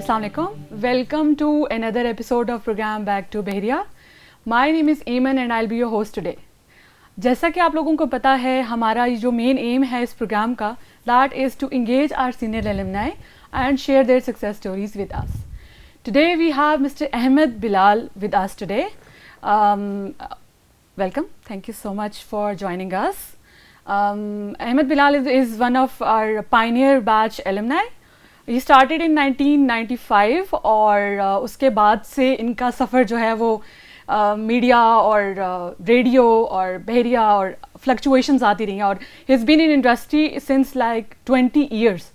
Assalamu alaikum. Welcome to another episode of program Back to Bahria. My name is Eamon and I'll be your host today. جیسا کہ آپ لوگوں کو پتہ ہے ہمارا جو مین ایم ہے اس پروگرام کا that is to engage our senior alumni and share their success stories with us. Today we have Mr. Ahmed Bilal with us today. Welcome. Thank you so much for joining us. Ahmed Bilal is one of our pioneer batch alumni. He started in 1995 اور اس کے بعد سے ان کا سفر جو ہے وہ میڈیا اور ریڈیو اور بحریہ اور فلکچویشنز آتی رہی ہیں اور he has been in industry since like 20 years.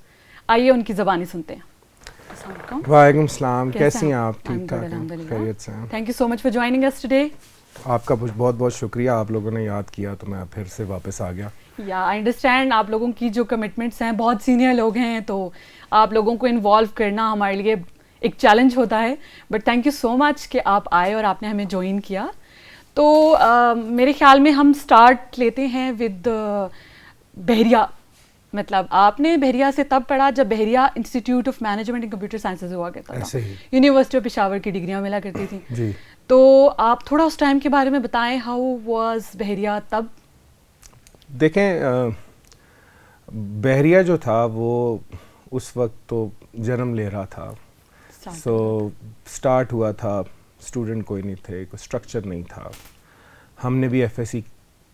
آئیے ان کی زبانی سنتے ہیں. وعلیکم السلام. کیسی ہیں آپ؟ ٹھیک ٹھاک ہیں؟ خیریت سے ہیں؟ Thank you so much for joining us today. آپ کا بہت بہت شکریہ, آپ لوگوں نے یاد کیا تو میں پھر سے واپس آ گیا. یا آئی انڈرسٹینڈ آپ لوگوں کی جو کمٹمنٹس ہیں, بہت سینئر لوگ ہیں تو آپ لوگوں کو انوالو کرنا ہمارے لیے ایک چیلنج ہوتا ہے, بٹ تھینک یو سو مچ کہ آپ آئے اور آپ نے ہمیں جوائن کیا. تو میرے خیال میں ہم اسٹارٹ لیتے ہیں ود بحریہ. مطلب آپ نے بحریہ سے تب پڑھا جب بحریہ institute of management and computer sciences ہوا کرتا تھا, یونیورسٹی آف پشاور کی ڈگریاں ملا کرتی تھیں. جی, تو آپ تھوڑا اس ٹائم کے بارے میں بتائیں, ہاؤ واز بحریہ تب؟ دیکھیں بحریہ جو تھا وہ اس وقت تو جنم لے رہا تھا. سو اسٹارٹ ہوا تھا, اسٹوڈنٹ کوئی نہیں تھے, کوئی اسٹرکچر نہیں تھا. ہم نے بھی ایف ایس سی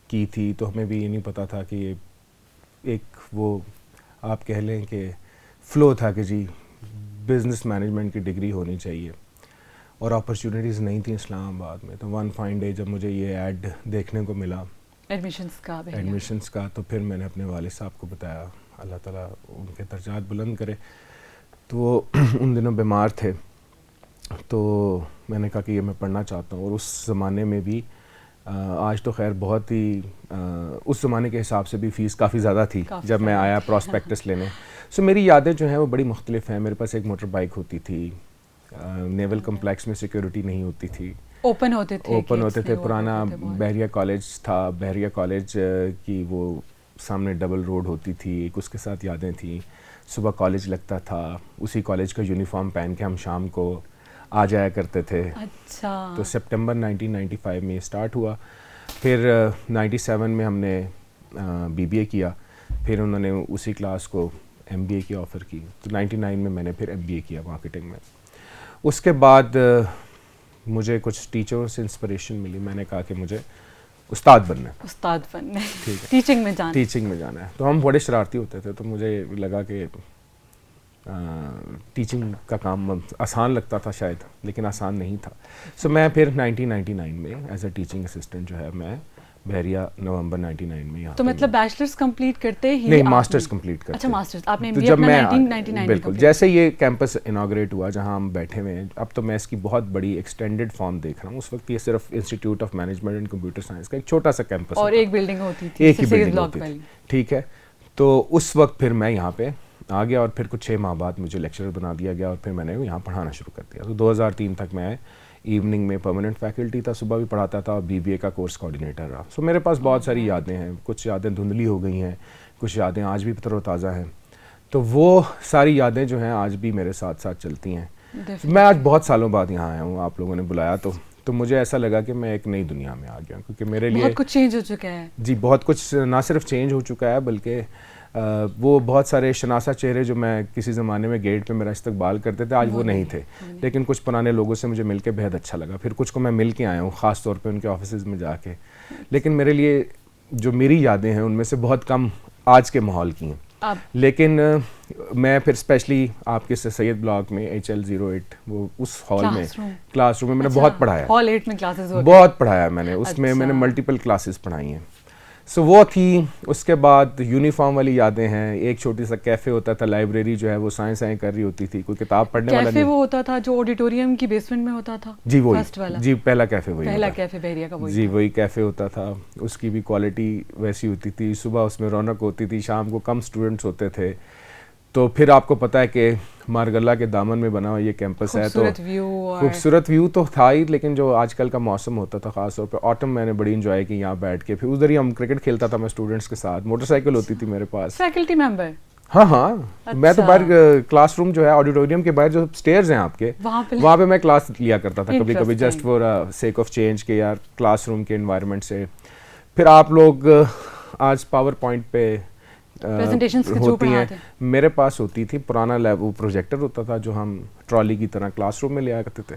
کی تھی تو ہمیں بھی یہ نہیں پتہ تھا کہ یہ ایک وہ آپ کہہ لیں کہ فلو تھا کہ جی بزنس مینجمنٹ کی ڈگری ہونی چاہیے, اور اپرچونیٹیز نہیں تھیں اسلام آباد میں. تو ون فائن ڈے جب مجھے یہ ایڈ دیکھنے کو ملا ایڈمیشنس کا, تو پھر میں نے اپنے والد صاحب کو بتایا, اللہ تعالیٰ ان کے درجات بلند کرے. تو وہ ان دنوں بیمار تھے, تو میں نے کہا کہ یہ میں پڑھنا چاہتا ہوں. اور اس زمانے میں بھی آج تو خیر بہت ہی اس زمانے کے حساب سے بھی فیس کافی زیادہ تھی جب میں آیا پراسپیکٹس لینے. سو میری یادیں جو ہیں وہ بڑی مختلف ہیں. میرے پاس ایک موٹر بائک ہوتی تھی, نیول کمپلیکس میں سیکیورٹی نہیں ہوتی تھی, اوپن ہوتے تھے. پرانا بحریہ کالج تھا, بحریہ کالج کی وہ سامنے ڈبل روڈ ہوتی تھی, ایک اس کے ساتھ یادیں تھیں. صبح کالج لگتا تھا, اسی کالج کا یونیفارم پہن کے ہم شام کو آ جایا کرتے تھے. اچھا. تو سپٹمبر 1995 میں یہ اسٹارٹ ہوا. پھر 97 میں ہم نے بی بی اے کیا. پھر انہوں نے اسی کلاس کو ایم بی اے کی آفر کی. تو 99 میں نے پھر ایم بی اے کیا مارکیٹنگ میں. اس کے بعد مجھے کچھ ٹیچروں سے انسپریشن ملی. میں نے کہا کہ مجھے استاد بننا ہے, ٹیچنگ میں جانا ہے. تو ہم بڑے شرارتی ہوتے تھے, تو مجھے لگا کہ ٹیچنگ کا کام آسان لگتا تھا شاید, لیکن آسان نہیں تھا. سو میں پھر 1999 میں ایز اے ٹیچنگ اسسٹنٹ جو ہے میں بحریہ نومبر 99 میں یہاں. تو مطلب بیچلرز کمپلیٹ کرتے ہی نہیں, ماسٹرز کمپلیٹ کرتے. اچھا, ماسٹرز آپ نے جب میں 1999 بالکل جیسے یہ کیمپس انوگریٹ ہوا جہاں ہم بیٹھے ہوئے ہیں, اب تو میں اس کی بہت بڑی ایکسٹینڈیڈ فارم دیکھ رہا ہوں. اس وقت یہ صرف institute of management and computer science کا ایک چھوٹا سا کیمپس اور ایک بلڈنگ ہوتی تھی, ایک ہی بلڈنگ ہوتی تھی. ٹھیک ہے. تو اس وقت پھر میں یہاں پہ آ گیا, اور پھر کچھ 6 ماہ بعد مجھے لیکچرر بنا دیا گیا, اور پھر میں نے یہاں پڑھانا شروع کر دیا. تو 2003 تک میں ایوننگ میں پرماننٹ فیکلٹی تھا, صبح بھی پڑھاتا تھا, اور بی بی اے کا کورس کوآرڈینیٹر رہا. سو میرے پاس بہت ساری یادیں ہیں. کچھ یادیں دھندلی ہو گئی ہیں, کچھ یادیں آج بھی تر و تازہ ہیں. تو وہ ساری یادیں جو ہیں آج بھی میرے ساتھ ساتھ چلتی ہیں. میں آج بہت سالوں بعد یہاں آیا ہوں, آپ لوگوں نے بلایا تو مجھے ایسا لگا کہ میں ایک نئی دنیا میں آ گیا, کیونکہ میرے لیے بہت کچھ چینج ہو چکا ہے. جی, بہت کچھ نہ صرف چینج ہو چکا ہے, بلکہ وہ بہت سارے شناسا چہرے جو میں کسی زمانے میں گیٹ پہ میرا استقبال کرتے تھے, آج وہ نہیں تھے. لیکن کچھ پرانے لوگوں سے مجھے مل کے بہت اچھا لگا. پھر کچھ کو میں مل کے آیا ہوں, خاص طور پہ ان کے آفیسز میں جا کے. لیکن میرے لیے جو میری یادیں ہیں ان میں سے بہت کم آج کے ماحول کی ہیں. لیکن میں پھر اسپیشلی آپ کے سید بلاک میں HL08 وہ اس ہال میں کلاس روم میں میں نے بہت پڑھایا. ہال 8 میں کلاسز بہت پڑھایا میں نے, اس میں میں نے ملٹیپل کلاسز پڑھائی ہیں. سو وہ تھی. اس کے بعد یونیفارم والی یادیں ہیں. ایک چھوٹی سا کیفے ہوتا تھا, لائبریری جو ہے وہ سائنس کر رہی ہوتی تھی, کوئی کتاب پڑھنے والا نہیں. وہ ہوتا تھا جو آڈیٹوریم کی بیسمنٹ میں ہوتا تھا. جی وہی, جی پہلا کیفے وہی, پہلا کیفے بحریہ کا وہی. جی وہی کیفے ہوتا تھا. اس کی بھی کوالٹی ویسی ہوتی تھی. صبح اس میں رونق ہوتی تھی, شام کو کم اسٹوڈنٹس ہوتے تھے. تو پھر آپ کو پتہ ہے کہ مارگلہ کے دامن میں بنا ہوا یہ کیمپس ہے, تو خوبصورت ویو تو تھا ہی, لیکن جو آج کل کا موسم ہوتا تھا خاص طور پہ آٹم, میں نے بڑی انجوائے کی یہاں بیٹھ کے. پھر ادھر ہی ہم کرکٹ کھیلتا تھا میں اسٹوڈنٹس کے ساتھ, موٹر سائیکل ہوتی تھی میرے پاس. فیکلٹی ممبر ہاں ہاں میں تو باہر کلاس روم جو ہے آڈیٹوریم کے باہر جو اسٹیئرز ہیں آپ کے وہاں پہ میں کلاس لیا کرتا تھا کبھی کبھی just for sake of change کے یار کلاس روم کے انوائرمنٹ سے. پھر آپ لوگ آج پاور پوائنٹ پہ ہوتی ہیں, میرے پاس ہوتی تھی پرانا وہ پروجیکٹر ہوتا تھا جو ہم ٹرالی کی طرح کلاس روم میں لے آیا کرتے تھے,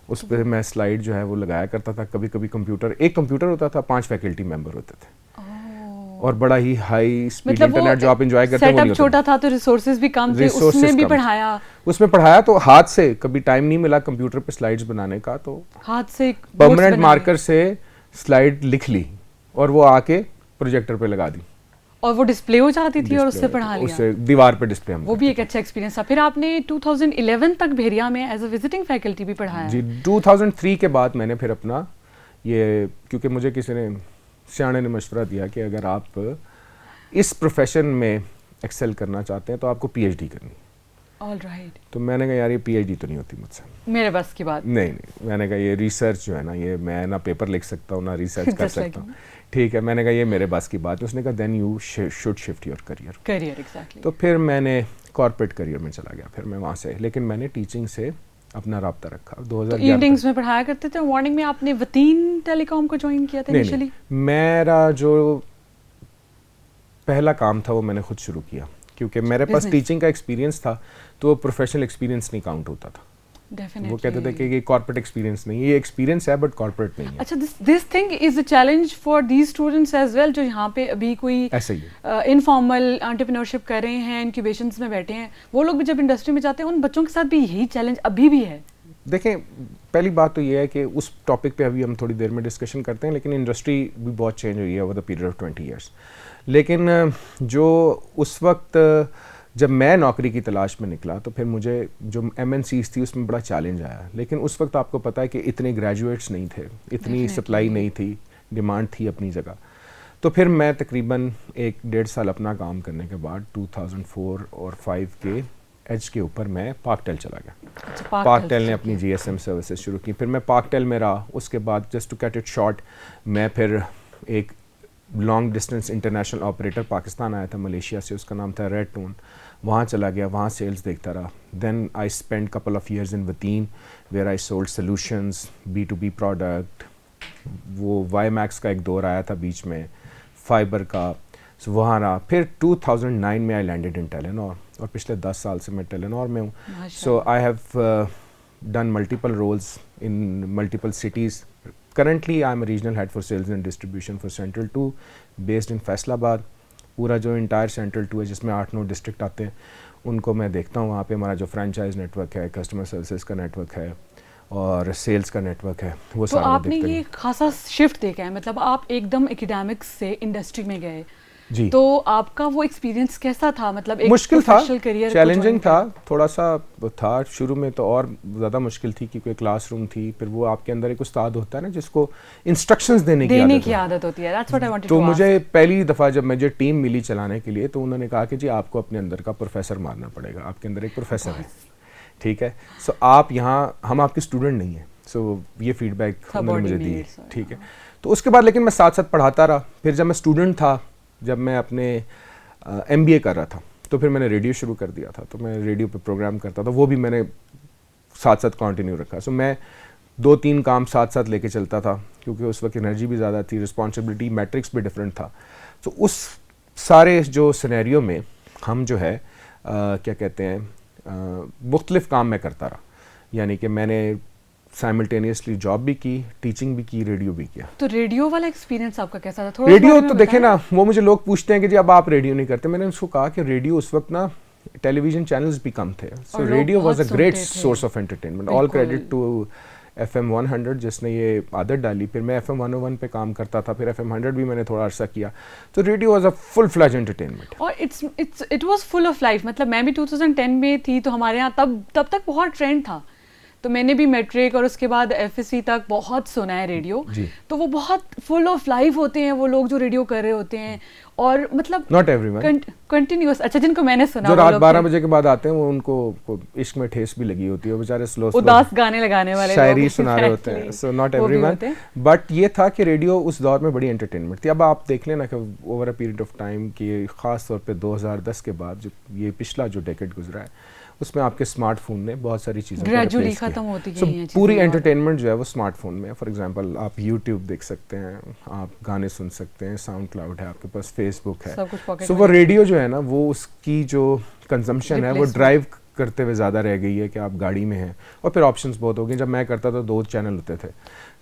اس پہ میں سلائڈ جو ہے وہ لگایا کرتا تھا. کبھی کبھی کمپیوٹر, ایک کمپیوٹر ہوتا تھا, 5 فیکلٹی ممبر ہوتے تھے اور بڑا ہی ہائی اسپیڈ انٹرنیٹ جو آپ انجوائے کرتے ہیں. سیٹ اپ چھوٹا تھا تو ریسورسز بھی کم تھے, اس میں بھی پڑھایا. اس میں پڑھایا تو ہاتھ سے, کبھی ٹائم نہیں ملا کمپیوٹر پہ سلائڈز بنانے کا تو ہاتھ سے پرماننٹ مارکر سے سلائڈ لکھ لی اور وہ آ کے پروجیکٹر پہ لگا دی اور وہ ڈسپلے ہو جاتی تھی اور اس سے پڑھا لیا, اس سے دیوار پہ ڈسپلے. وہ بھی ایک اچھا ایکسپیرینس تھا. پھر آپ نے 2011 تک بھیریا میں ایز اے وزٹنگ فیکلٹی بھی پڑھایا. جی 2003 کے بعد میں نے پھر اپنا یہ, کیونکہ مجھے کسی نے سیانے نے مشورہ دیا کہ اگر آپ اس پروفیشن میں ایکسل کرنا چاہتے ہیں تو آپ کو پی ایچ ڈی کرنی. All right. تو میں نے کہا یار یہ پی ایچ ڈی تو نہیں ہوتی مجھ سے, میرے بس کی بات نہیں. میں نے کہا یہ ریسرچ جو ہے نا, یہ میں نہ پیپر لکھ سکتا ہوں نہ ریسرچ کر سکتا ہوں. ٹھیک ہے, میں نے کہا یہ میرے بس کی بات ہے. اس نے کہا then you should shift your career. Exactly. تو پھر میں نے کارپوریٹ کریئر میں چلا گیا. پھر میں وہاں سے, لیکن میں نے ٹیچنگ سے اپنا رابطہ رکھا. 2011 ایوننگز میں پڑھایا کرتے تھے. مارننگ میں آپ نے وتین ٹیلی کام کو جوائن کیا تھا انیشلی؟ میرا جو پہلا کام تھا وہ میں نے خود شروع کیا, کیونکہ میرے پاس ٹیچنگ کا ایکسپیرینس تھا تو وہ پروفیشنل ایکسپیرینس نہیں کاؤنٹ ہوتا تھا. وہ کہتے تھے کہ یہ کارپوریٹ ایکسپیرینس نہیں, یہ ایکسپیرینس ہے بٹ کارپوریٹ نہیں ہے. اچھا, this thing is a challenge for these students as well جو یہاں پہ ابھی کوئی انفارمل انٹرپرینورشپ کر رہے ہیں, انکیوبیشنس میں بیٹھے ہیں. وہ لوگ بھی جب انڈسٹری میں جاتے ہیں ان بچوں کے ساتھ بھی یہی چیلنج ابھی بھی ہے. دیکھیں, پہلی بات تو یہ ہے کہ اس ٹاپک پہ ابھی ہم تھوڑی دیر میں ڈسکشن کرتے ہیں, لیکن انڈسٹری بھی بہت چینج ہوئی ہے over the period of 20 years. لیکن جو اس وقت جب میں نوکری کی تلاش میں نکلا تو پھر مجھے جو ایم این سیز تھی اس میں بڑا چیلنج آیا. لیکن اس وقت آپ کو پتہ ہے کہ اتنے گریجویٹس نہیں تھے, اتنی سپلائی نہیں تھی, ڈیمانڈ تھی اپنی جگہ. تو پھر میں تقریباً 1-1.5 سال اپنا کام کرنے کے بعد 2004 اور 5 کے ایج کے اوپر میں پاک ٹیل چلا گیا. پاک ٹیل نے اپنی جی ایس ایم سروسز شروع کی. پھر میں پاک ٹیل میں رہا. اس کے بعد just to cut it short میں پھر ایک long distance international operator Pakistan آیا تھا ملیشیا سے, اس کا نام تھا ریڈ ٹون. وہاں چلا گیا, وہاں سیلز دیکھتا رہا. Then I spend couple of years in within where I sold solutions, B2B product. وہ وائی میکس کا ایک دور آیا تھا بیچ میں, فائبر کا, سو وہاں رہا. پھر 2009 میں آئی لینڈڈ ان ٹیلینور اور پچھلے 10 سال سے میں ٹیلینور میں ہوں. So I have done multiple roles in multiple cities. Currently I am a regional head for sales and distribution for Central 2 based in Faisal آباد. پورا جو انٹائر سینٹرل 2 ہے جس میں 8-9 ڈسٹرکٹ آتے ہیں ان کو میں دیکھتا ہوں. وہاں پہ ہمارا جو فرینچائز نیٹ ورک ہے, کسٹمر سروسز کا نیٹ ورک ہے اور سیلز کا نیٹ ورک ہے, وہ سارا. تو آپ نے یہ خاصا شفٹ دیکھا ہے, مطلب آپ ایک دم اکیڈیمکس سے انڈسٹری میں گئے. جی, تو آپ کا وہ ایکسپیرینس کیسا تھا؟ مطلب ایک مشکل تھا, کیریئر چیلنجنگ تھا, تھوڑا سا تھا شروع میں تو اور زیادہ مشکل تھی کیونکہ کلاس روم تھی. پھر وہ آپ کے اندر ایک استاد ہوتا ہے نا جس کو انسٹرکشنز دینے کی عادت ہوتی ہے. تو مجھے پہلی دفعہ جب مجھے ٹیم ملی چلانے کے لیے تو انہوں نے کہا کہ جی آپ کو اپنے اندر کا پروفیسر مارنا پڑے گا, آپ کے اندر ایک پروفیسر ہے, ٹھیک ہے. سو آپ یہاں, ہم آپ کے اسٹوڈنٹ نہیں ہیں. سو یہ فیڈ بیک انہوں نے مجھے دی, ٹھیک ہے. تو اس کے بعد لیکن میں ساتھ ساتھ پڑھاتا رہا. پھر جب میں اسٹوڈنٹ تھا, جب میں اپنے ایم بی اے کر رہا تھا تو پھر میں نے ریڈیو شروع کر دیا تھا. تو میں ریڈیو پہ پروگرام کرتا تھا, وہ بھی میں نے ساتھ ساتھ کنٹینیو رکھا. سو میں 2-3 کام ساتھ ساتھ لے کے چلتا تھا کیونکہ اس وقت انرجی بھی زیادہ تھی, رسپانسبلٹی میٹرکس بھی ڈفرینٹ تھا. تو اس سارے جو سینیریو میں ہم جو ہے کیا کہتے ہیں مختلف کام میں کرتا رہا. یعنی کہ میں نے سائملٹینیسلی جاب بھی کی, ٹیچنگ بھی کی, ریڈیو بھی کیا. تو ریڈیو والا ایکسپیرینس آپ کا کیسا تھا؟ ریڈیو تو دیکھیں نا, وہ مجھے لوگ پوچھتے ہیں کہ جی اب آپ ریڈیو نہیں کرتے. میں نے اس کو کہا کہ ریڈیو اس وقت نا ٹیلی ویژن چینلز بھی کم تھے. So radio was a great source of entertainment. All credit to FM 100 جس نے یہ عادت ڈالی. پھر میں FM 101 پہ کام کرتا تھا, پھر FM 100 بھی میں نے تھوڑا عرصہ کیا. تو radio was a full fledge entertainment اور it was full of life. مطلب میں بھی 2010 میں تھی تو ہمارے یہاں تب تک بہت ٹرینڈ تھا. تو میں نے بھی میٹرک اور اس کے بعد FSC تک بہت سنا ہے ریڈیو. تو وہ بہت فل آف لائف ہوتے ہیں وہ لوگ جو ریڈیو کر رہے ہوتے ہیں, اور مطلب ناٹ ایوری ون کنٹینیوس. اچھا جن کو میں نے سنا جو رات 12 بجے کے بعد آتے ہیں وہ ان کو عشق میں ٹھیس بھی لگی ہوتی ہے, وہ بیچارے سلو اداس گانے لگانے والے شاعری سنا رہے ہوتے ہیں. So not every one, but یہ تھا کہ ریڈیو اس دور میں بڑی انٹرٹینمنٹ تھی. اب آپ دیکھ لیں نا کہ over a period of time کہ خاص طور پہ 2010 کے بعد جو یہ پچھلا جو ڈیکیڈ گزرا ہے اس میں آپ کے اسمارٹ فون نے بہت ساری چیزیں گریجولی ختم ہوتی گئی ہیں. پوری انٹرٹینمنٹ جو ہے وہ اسمارٹ فون میں. فار ایگزامپل آپ یوٹیوب دیکھ سکتے ہیں, آپ گانے سن سکتے ہیں, ساؤنڈ کلاؤڈ ہے آپ کے پاس, فیس بک ہے. سو وہ ریڈیو جو ہے نا وہ اس کی جو کنزمپشن ہے وہ ڈرائیو کرتے ہوئے زیادہ رہ گئی ہے کہ آپ گاڑی میں ہیں, اور پھر آپشنس بہت ہو گئے. جب میں کرتا تھا 2 چینل ہوتے تھے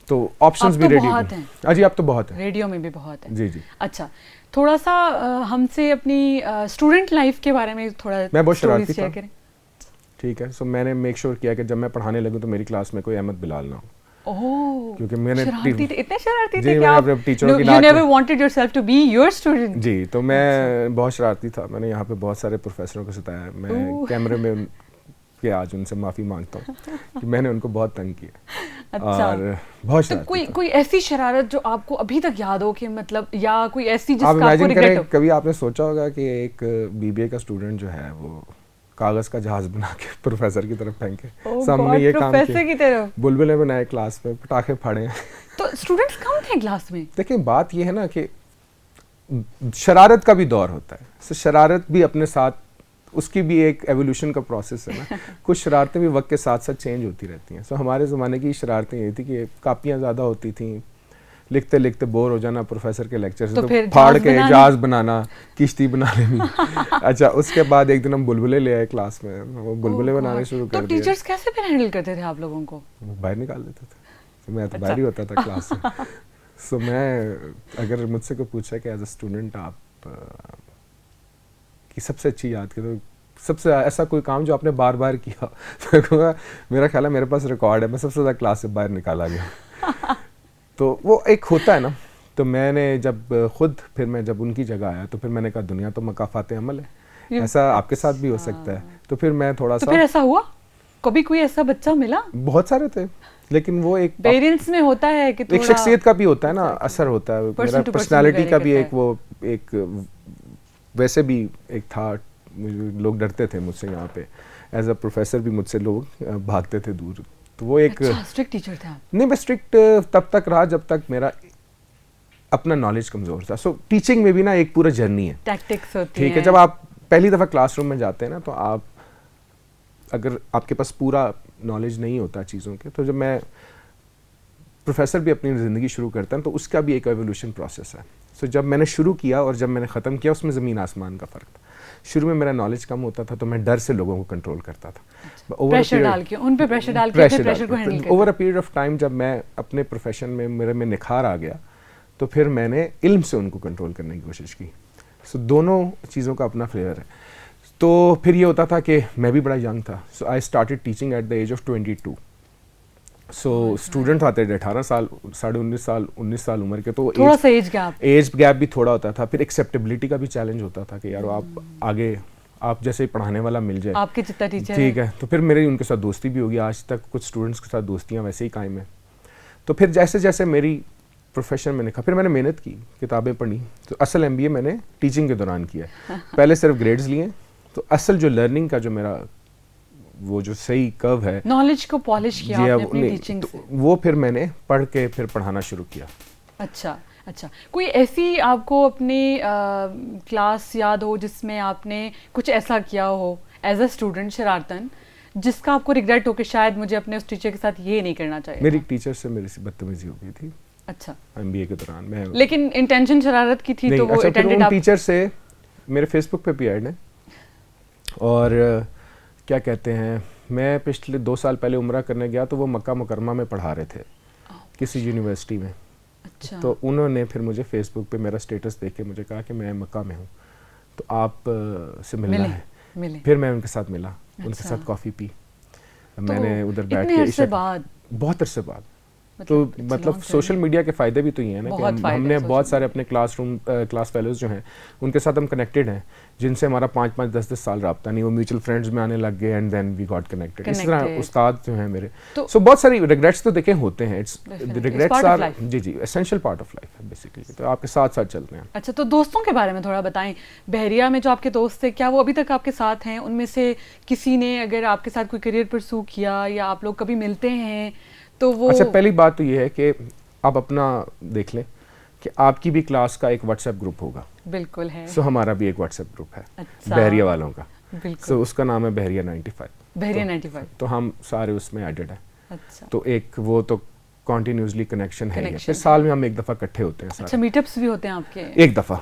تو آپشنز بھی ریڈیو میں. ہاں جی اب تو بہت ہے, ریڈیو میں بھی بہت ہے. جی جی. اچھا تھوڑا سا ہم سے اپنی اسٹوڈنٹ لائف کے بارے میں تھوڑا میں بہت شرارتی تھا. ٹھیک ہے, سو میں نے میک شور کیا کہ جب میں پڑھانے لگوں تو میری کلاس میں کوئی احمد بلال نہ ہو, کیونکہ میں نے اتنے شرارتی تھے کہ آپ ٹیچروں کی you never wanted yourself to be your student. جی, تو میں بہت شرارتی تھا. میں نے یہاں پہ بہت سارے پروفیسروں کو ستایا. میں کیمرے میں کہ آج ان سے معافی مانگتا ہوں کہ میں نے ان کو بہت تنگ کیا اور بہت شرارتی. کوئی ایسی شرارت جو آپ کو ابھی تک یاد ہو کہ مطلب, یا کوئی ایسی جس کا آپ کو امیجن ریگریٹ کریں, ہو؟ کبھی آپ نے سوچا ہوگا کہ ایک BBA کا اسٹوڈنٹ جو ہے وہ کاغذ کا جہاز بنا کے پروفیسر کی طرف پھینکے, سامنے یہ کام کیا, بلبلے بنائے کلاس میں, پٹاخے پھاڑے. تو اسٹوڈنٹس کم تھے کلاس میں. دیکھیں بات یہ ہے نا کہ شرارت کا بھی دور ہوتا ہے, شرارت بھی اپنے ساتھ اس کی بھی ایک ایولیوشن کا پروسیس ہے نا. کچھ شرارتیں بھی وقت کے ساتھ ساتھ چینج ہوتی رہتی ہیں. سو ہمارے زمانے کی شرارتیں یہ تھی کہ کاپیاں زیادہ ہوتی تھیں, لکھتے لکھتے بور ہو جانا پروفیسر کے لیکچر سے, تو پھاڑ کے جہاز بنانا, کشتی بنا لینی. اچھا اس کے بعد ایک دن ہم بلبلے لے آئے کلاس میں, وہ بلبلے بنانے شروع کر دیے. تو ٹیچرز کیسے پھر ہینڈل کرتے تھے آپ لوگوں کو؟ باہر نکال دیتے تھے. میں تو باہر ہی ہوتا تھا کلاس سے. سو میں اگر مجھ سے کوئی پوچھا کہ ایز اے اسٹوڈنٹ آپ کی سب سے اچھی یاد کرو, سب سے ایسا کوئی کام جو آپ نے بار بار کیا, میرا خیال ہے میرے پاس ریکارڈ ہے, میں سب سے زیادہ کلاس سے باہر نکالا گیا. تو وہ ایک ہوتا ہے نا. تو میں نے جب خود پھر میں جب ان کی جگہ آیا تو پھر میں نے کہا دنیا تو مکافات عمل ہے, ایسا آپ کے ساتھ بھی ہو سکتا ہے. تو پھر میں تھوڑا سا, پھر ایسا ہوا کبھی کوئی ایسا بچہ ملا؟ بہت سارے تھے, لیکن وہ ایک پیرنٹس میں ہوتا ہے کہ ایک شخصیت کا بھی ہوتا ہے نا, اثر ہوتا ہے, میرا پرسنالٹی کا بھی ایک ویسے بھی ایک تھا. لوگ ڈرتے تھے مجھ سے, یہاں پہ ایز اے پروفیسر بھی مجھ سے لوگ بھاگتے تھے دور. تو وہ ایک اسٹرکٹ ٹیچر تھا. نہیں, میں اسٹرکٹ تب تک رہا جب تک میرا اپنا نالج کمزور تھا. سو ٹیچنگ میں بھی نا ایک پورا جرنی ہے, ٹیکٹکس ہوتی ہیں. ٹھیک ہے, جب آپ پہلی دفعہ کلاس روم میں جاتے ہیں نا, تو آپ اگر آپ کے پاس پورا نالج نہیں ہوتا چیزوں کے, تو جب میں پروفیسر بھی اپنی زندگی شروع کرتا ہے تو اس کا بھی ایک ایولیوشن پروسیس ہے. سو جب میں نے شروع کیا اور جب میں نے ختم کیا, اس میں زمین آسمان کا فرق تھا. شروع میں میرا نالج کم ہوتا تھا تو میں ڈر سے لوگوں کو کنٹرول کرتا تھا, پریشر ڈال کے ان پہ پریشر ڈال کے پریشر کو ہینڈل کرتا. Over a period of time جب میں اپنے پروفیشن میں میرے میں نکھار آ گیا تو پھر میں نے علم سے ان کو کنٹرول کرنے کی کوشش کی. سو دونوں چیزوں کا اپنا فلیور ہے. تو پھر یہ ہوتا تھا کہ میں بھی بڑا ینگ تھا. So I started teaching at the age of 22. So student آتے تھے 18 سال, 19.5 سال, 19 سال عمر کے, تو تھوڑا سا ایج گیپ بھی تھوڑا ہوتا تھا. پھر ایکسیپٹیبلٹی کا بھی چیلنج ہوتا تھا کہ یار آپ آگے آپ جیسے پڑھانے والا مل جائے, آپ کے جتنا ٹیچر, ٹھیک ہے. تو پھر میری ان کے ساتھ دوستی بھی ہوگی, آج تک کچھ اسٹوڈنٹس کے ساتھ دوستیاں ویسے ہی قائم ہیں. تو پھر جیسے جیسے میری پروفیشن میں نکھا, پھر میں نے محنت کی, کتابیں پڑھی. تو اصل MBA میں نے ٹیچنگ کے دوران کیا. پہلے صرف گریڈز لیے, تو اصل جو لرننگ کا جو میرا وہ جو صحیح کرو ہے, نالج کو پالش کیا آپ نے اپنی ٹیچنگ سے, وہ پھر میں نے پڑھ کے پھر پڑھانا شروع کیا. اچھا اچھا. کوئی ایسی آپ کو اپنی کلاس یاد ہو جس میں آپ نے کچھ ایسا کیا ہو ایز اے اسٹوڈنٹ شرارتن, جس کا آپ کو ریگریٹ ہو کہ شاید مجھے اپنے اس ٹیچر کے ساتھ یہ نہیں کرنا چاہیے؟ میری ٹیچر سے میری بدتمیزی ہو گئی تھی. اچھا. MBA کے دوران میں, لیکن انٹینشن شرارت کی تھی تو وہ اٹینڈڈ. آپ ٹیچر سے میرے فیس بک پہ بھی ایڈ ہے, اور کیا کہتے ہیں, میں پچھلے 2 سال پہلے عمرہ کرنے گیا تو وہ مکہ مکرمہ میں پڑھا رہے تھے کسی یونیورسٹی میں. اچھا. تو انہوں نے پھر مجھے فیس بک پہ میرا اسٹیٹس دیکھ کے مجھے کہا کہ میں مکہ میں ہوں تو آپ سے ملنا ہے. پھر میں ان کے ساتھ ملا, ان کے ساتھ کافی پی. میں نے ادھر بیٹھ کے بہت عرصے بعد تو مطلب سوشل میڈیا کے فائدے بھی تو یہ ہیں نا کہ ہم نے بہت سارے اپنے کلاس فیلوز جو ہیں ان کے ساتھ ہم کنیکٹڈ ہیں جن سے ہمارا 5-5 10 سال رابطہ نہیں, وہ میوچل فرینڈز میں آنے لگ گئے and then we got connected. اس طرح استاد جو ہیں میرے, سو بہت ساری ریگریٹس تو دیکھیں ہوتے ہیں, regrets are the essential part of life ہے بیسیکلی, تو آپ کے ساتھ ساتھ چلتے ہیں. اچھا, تو دوستوں کے بارے میں تھوڑا بتائیں. بحریہ میں جو آپ کے دوست تھے, کیا وہ ابھی تک آپ کے ساتھ ہیں؟ ان میں سے کسی نے اگر آپ کے ساتھ کوئی کریئر پرسو کیا یا آپ لوگ کبھی ملتے ہیں تو وہ؟ اچھا, پہلی بات تو یہ ہے کہ آپ اپنا دیکھ لیں کہ آپ کی بھی کلاس کا ایک واٹس ایپ گروپ ہوگا. بالکل ہے. سو ہمارا بھی ایک واٹس ایپ گروپ ہے بحریہ والوں کا. سو اس کا نام ہے بحریہ 95. بحریہ 95. تو ہم سارے اس میں ایڈڈ ہیں. اچھا, تو ایک وہ تو کنٹینیوسلی کنیکشن ہے. پھر سال میں ہم ایک دفعہ اکٹھے ہوتے ہیں. اچھا, میٹ اپس بھی ہوتے ہیں آپ کے؟ ایک دفعہ.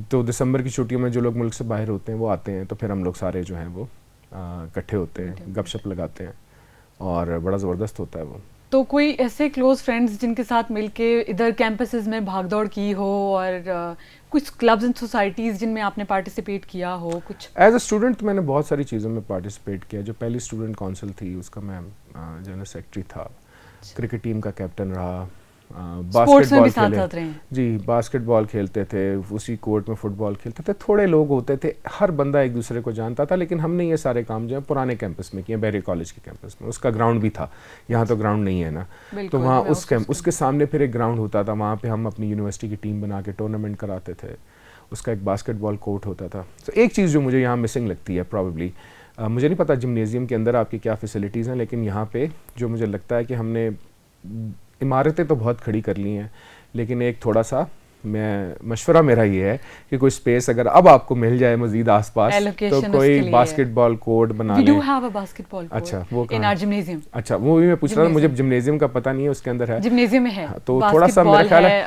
تو دسمبر کی چھٹیوں میں جو لوگ ملک سے باہر ہوتے ہیں وہ آتے ہیں, تو پھر ہم لوگ سارے جو ہیں وہ اکٹھے ہوتے ہیں, گپ شپ لگاتے ہیں اور بڑا زبردست ہوتا ہے وہ. تو کوئی ایسے کلوز فرینڈز جن کے ساتھ مل کے ادھر کیمپسز میں بھاگ دوڑ کی ہو, اور کچھ کلبز اینڈ سوسائٹیز جن میں آپ نے پارٹیسپیٹ کیا ہو کچھ؟ ایز اے اسٹوڈنٹ میں نے بہت ساری چیزوں میں پارٹیسپیٹ کیا. جو پہلی اسٹوڈنٹ کونسل تھی اس کا میں جنرل سیکرٹری تھا, کرکٹ ٹیم کا کیپٹن رہا, باسکٹ بال کھیلے. جی, باسکٹ بال کھیلتے تھے, اسی کورٹ میں فٹ بال کھیلتے تھے. تھوڑے لوگ ہوتے تھے, ہر بندہ ایک دوسرے کو جانتا تھا, لیکن ہم نے یہ سارے کام جو ہے پرانے کیمپس میں کیے, بحریہ کالج کے کیمپس میں. اس کا گراؤنڈ بھی تھا, یہاں تو گراؤنڈ نہیں ہے نا, تو وہاں اس کے سامنے پھر ایک گراؤنڈ ہوتا تھا, وہاں پہ ہم اپنی یونیورسٹی کی ٹیم بنا کے ٹورنامنٹ کراتے تھے. اس کا ایک باسکٹ بال کورٹ ہوتا تھا. تو ایک چیز جو مجھے یہاں مسنگ لگتی ہے پرابیبلی, مجھے نہیں پتا جمنیزیم کے اندر آپ کی کیا فیسلٹیز ہیں, لیکن یہاں پہ جو مجھے لگتا ہے کہ ہم نے عمارتیں تو بہت کھڑی کر لی ہیں, لیکن ایک تھوڑا سا مشورہ میرا یہ ہے کہ کوئی اسپیس اگر اب آپ کو مل جائے مزید آس پاس, تو کوئی باسکٹ بال کورٹ بنا لیں. اچھا, وہ اچھا, وہ بھی میں پوچھ رہا تھا, مجھے جمنیزیم کا پتہ نہیں ہے اس کے اندر ہے. جمنیزیم میں ہے, تو تھوڑا سا میرا خیال ہے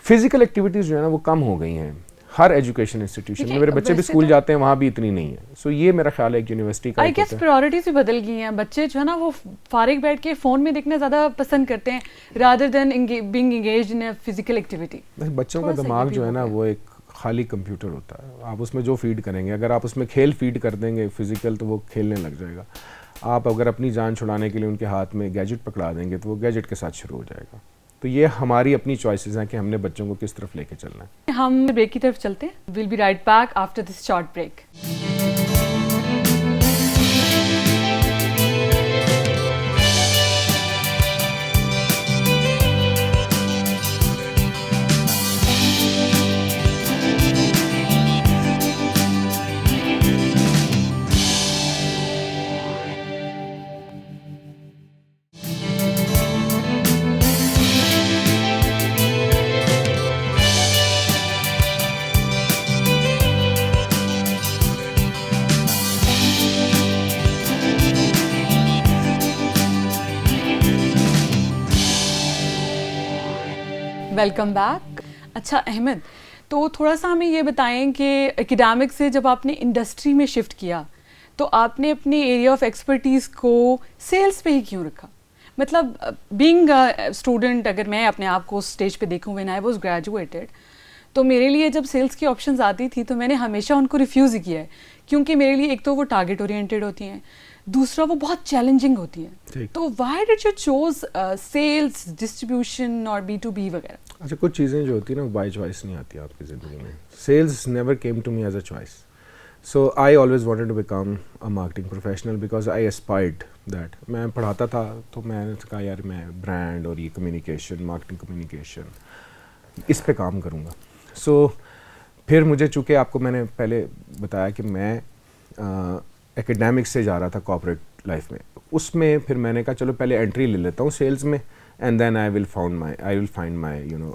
فزیکل ایکٹیویٹیز جو ہے نا وہ کم ہو گئی ہیں ہر ایجوکیشن انسٹیٹیوشن میں. میرے بچے بھی اسکول جاتے ہیں, وہاں بھی اتنی نہیں ہے. سو یہ میرا خیال ہے ایک یونیورسٹی کا. آئی گیس پرائورٹیز بھی بدل گئی ہیں. بچے جو ہے نا وہ فارغ بیٹھ کے فون میں دیکھنا زیادہ پسند کرتے ہیں rather than being engaged in physical activity. بچوں کا دماغ جو ہے نا وہ ایک خالی کمپیوٹر ہوتا ہے. آپ اس میں جو فیڈ کریں گے, اگر آپ اس میں کھیل فیڈ کر دیں گے فزیکل, تو وہ کھیلنے لگ جائے گا. آپ اگر اپنی جان چھڑانے کے لیے ان کے ہاتھ میں گیجٹ پکڑا دیں گے تو وہ گیجٹ کے ساتھ شروع ہو جائے گا. تو یہ ہماری اپنی چوائسیز ہیں کہ ہم نے بچوں کو کس طرف لے کے چلنا ہے. ہم بریک کی طرف چلتے ہیں. We'll be right back after this short break. Welcome back. اچھا احمد, تو تھوڑا سا ہمیں یہ بتائیں کہ اکیڈیمک سے جب آپ نے انڈسٹری میں شفٹ کیا تو آپ نے اپنے ایریا آف ایکسپرٹیز کو سیلس پہ ہی کیوں رکھا؟ مطلب بینگ اسٹوڈنٹ, اگر میں اپنے آپ کو اسٹیج پہ دیکھوں وین آئی واز گریجویٹڈ, تو میرے لیے جب سیلس کی آپشنز آتی تھی تو میں نے ہمیشہ ان کو ریفیوز ہی کیا ہے, کیونکہ میرے لیے ایک تو وہ ٹارگیٹ اورینٹیڈ ہوتی ہیں, دوسرا وہ بہت چیلنجنگ ہوتی ہے. تو why did you choose sales, distribution اور B2B وغیرہ؟ اچھا, کچھ چیزیں جو ہوتی ہیں نا وہ بائی چوائس نہیں آتی آپ کی زندگی میں. Sales never came to me as a choice. So I always wanted to become a marketing professional because I aspired that. میں پڑھاتا تھا تو میں نے کہا یار میں برانڈ اور یہ کمیونیکیشن, مارکیٹنگ کمیونیکیشن, اس پہ کام کروں گا. سو پھر مجھے, چونکہ آپ کو میں نے پہلے بتایا کہ میں ایکیڈیمک سے جا رہا تھا کارپوریٹ لائف میں, اس میں پھر میں نے کہا چلو پہلے انٹری لے لیتا ہوں سیلس میں, and then I will find my you know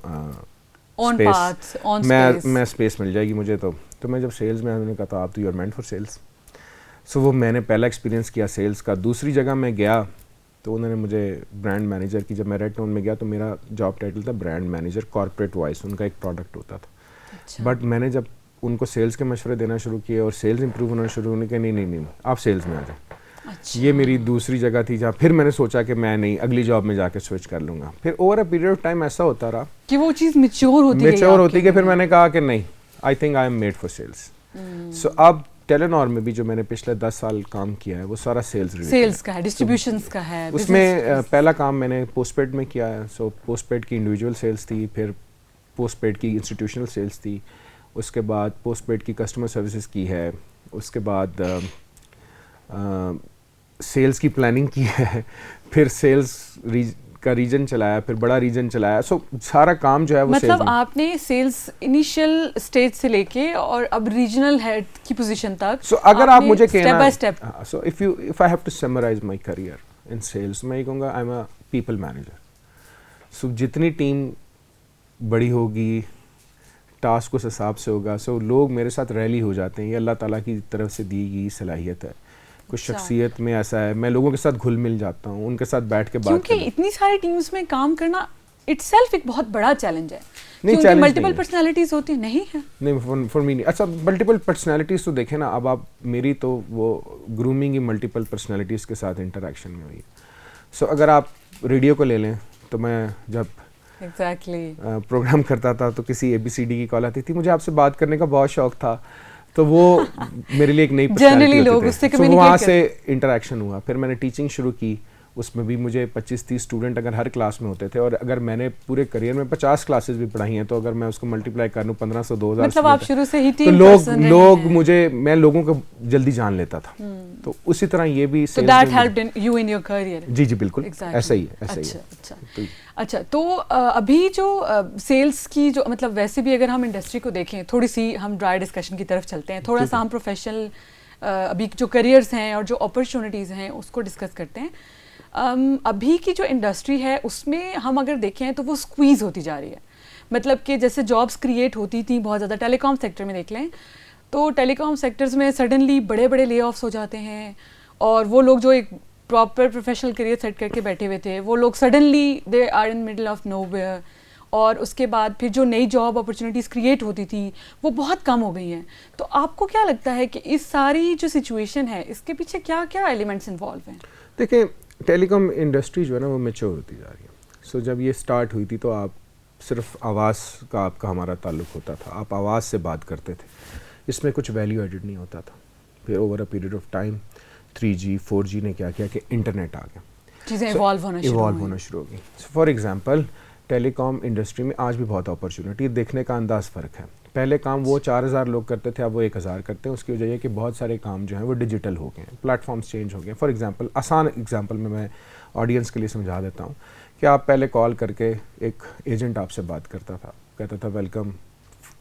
میں اسپیس مل جائے گی مجھے. تو میں جب سیلس میں, نے کہا تھا آپ تو you are meant for sales. So وہ میں نے پہلا ایکسپیرینس کیا سیلس کا. دوسری جگہ میں گیا تو انہوں نے مجھے برانڈ مینیجر کی, جب میں ریڈ ٹاؤن میں گیا تو میرا جاب ٹائٹل تھا برانڈ مینیجر کارپوریٹ وائس, ان کا ایک پروڈکٹ ہوتا تھا. بٹ میں نے جب ان کو سیلس کے مشورے دینا شروع کیے اور سیلس امپروو ہونا شروع ہونے کے, نہیں آپ سیلس میں آ جائیں. یہ میری دوسری جگہ تھی جہاں پھر میں نے سوچا کہ میں نہیں, اگلی جاب میں جا کے سوئچ کر لوں گا. پھر over a period of time ایسا ہوتا رہا کہ وہ چیز میچور ہوتی کہ پھر میں نے کہا کہ نہیں, I think I am made for sales. So اب ٹیلینور میں بھی جو میں نے پچھلے 10 سال کام کیا ہے وہ سارا سیلز کا ہے, ڈسٹریبیوشنز کا ہے. اس میں پہلا کام میں نے پوسٹ پیڈ میں کیا ہے. سو پوسٹ پیڈ کی انڈیویجول سیلز تھی, پھر پوسٹ پیڈ کی انسٹیٹیوشنل سیلز تھی, اس کے بعد پوسٹ پیڈ کی کسٹمر سروسز کی ہے, اس کے بعد سیلز کی پلاننگ کی ہے, پھر سیلز کا ریجن چلایا, پھر بڑا ریجن چلایا. سو سارا کام جو ہے وہ مطلب آپ نے سیلز انیشیل اسٹیج سے لے کے اور اب ریجنل ہیڈ کی پوزیشن تک. سو اگر آپ مجھے کہنا step by step, so if I have to summarise my career in sales, میں یہ کہوں گا I am a people manager. So جتنی ٹیم بڑی ہوگی, ٹاسک اس حساب سے ہوگا, سو لوگ میرے ساتھ ریلی ہو جاتے ہیں. یہ اللہ تعالیٰ کی طرف سے دی گئی صلاحیت ہے. کچھ شخصیت میں ایسا ہے, میں لوگوں کے ساتھ گھل مل جاتا ہوں, ان کے ساتھ بیٹھ کے بات کرتا ہوں. کیونکہ اتنی ساری ٹیمز میں کام کرنا اٹ سیلف ایک بہت بڑا چیلنج ہے, کیونکہ ملٹیپل پرسنالٹیز ہوتی ہیں. نہیں ہے, نہیں فار می نہیں. اچھا ملٹیپل پرسنالٹیز تو دیکھیں نا, اب آپ میری تو وہ گرومنگ ہی ملٹیپل پرسنالٹیز کے ساتھ انٹریکشن میں ہوئی ہے. سو اگر آپ ریڈیو کو لے لیں تو میں جب پروگرام کرتا تھا تو کسی ABCD کی کال آتی تھی, مجھے آپ سے بات کرنے کا بہت شوق تھا, تو وہ میرے لیے ایک نئی پرسنالٹی ہوتی تھی. وہاں سے انٹریکشن ہوا. پھر میں نے ٹیچنگ شروع کی, اس میں بھی مجھے 25-30 اسٹوڈنٹ اگر ہر کلاس میں ہوتے تھے, اور اگر میں نے پورے کریئر میں 50 کلاسز بھی پڑھائی ہیں, تو اگر میں اس کو ملٹیپلائی کر لوں 1500 2000, مطلب آپ شروع سے ہی تو لوگ مجھے, میں لوگوں کو جلدی جان لیتا تھا. تو اسی طرح یہ بھی جی جی بالکل ایسا ہی ہے. اچھا, تو ابھی جو سیلس کی جو مطلب ویسے بھی اگر ہم انڈسٹری کو دیکھیں, تھوڑی سی ہم ڈرائی ڈسکشن کی طرف چلتے ہیں, تھوڑا سا ہم پروفیشنل ابھی جو کریئرس ہیں اور جو اپرچونیٹیز ہیں اس کو ڈسکس کرتے ہیں. ابھی کی جو انڈسٹری ہے اس میں ہم اگر دیکھیں تو وہ اسکویز ہوتی جا رہی ہے. مطلب کہ جیسے جابس کریٹ ہوتی تھیں بہت زیادہ, ٹیلی کام سیکٹر میں دیکھ لیں تو ٹیلی کام سیکٹرز میں سڈنلی بڑے بڑے لے آفس ہو جاتے ہیں, اور وہ لوگ جو ایک پراپر پروفیشنل کریئر سیٹ کر کے بیٹھے ہوئے تھے, وہ لوگ suddenly they are in middle of nowhere. اور اس کے بعد پھر جو نئی جاب اپرچونیٹیز کریٹ ہوتی تھیں وہ بہت کم ہو گئی ہیں. تو آپ کو کیا لگتا ہے کہ اس ساری جو سچویشن ہے اس کے پیچھے کیا کیا ایلیمنٹس انوالو ہیں؟ دیکھیں ٹیلی کام انڈسٹری جو ہے نا وہ میچور ہوتی جا رہی ہے. سو جب یہ اسٹارٹ ہوئی تھی تو آپ صرف آواز کا آپ کا ہمارا تعلق ہوتا تھا, آپ آواز سے بات کرتے تھے, اس میں کچھ ویلیو ایڈڈ نہیں ہوتا تھا. پھر over a period of time 3G 4G نے کیا کیا کہ انٹرنیٹ آ گیا, چیزیں ایوالو ہونا شروع ہو گئی. For example telecom industry میں آج بھی بہت اپرچونیٹی, دیکھنے کا انداز فرق ہے. پہلے کام وہ 4000 لوگ کرتے تھے, اب وہ 1000 کرتے ہیں. اس کی وجہ یہ کہ بہت سارے کام جو ہیں وہ ڈیجیٹل ہو گئے ہیں, پلیٹ فارمس چینج ہو گئے ہیں. فار ایگزامپل آسان ایگزامپل میں آڈینس کے لیے سمجھا دیتا ہوں کہ آپ پہلے کال کر کے ایک ایجنٹ آپ سے بات کرتا تھا, کہتا تھا ویلکم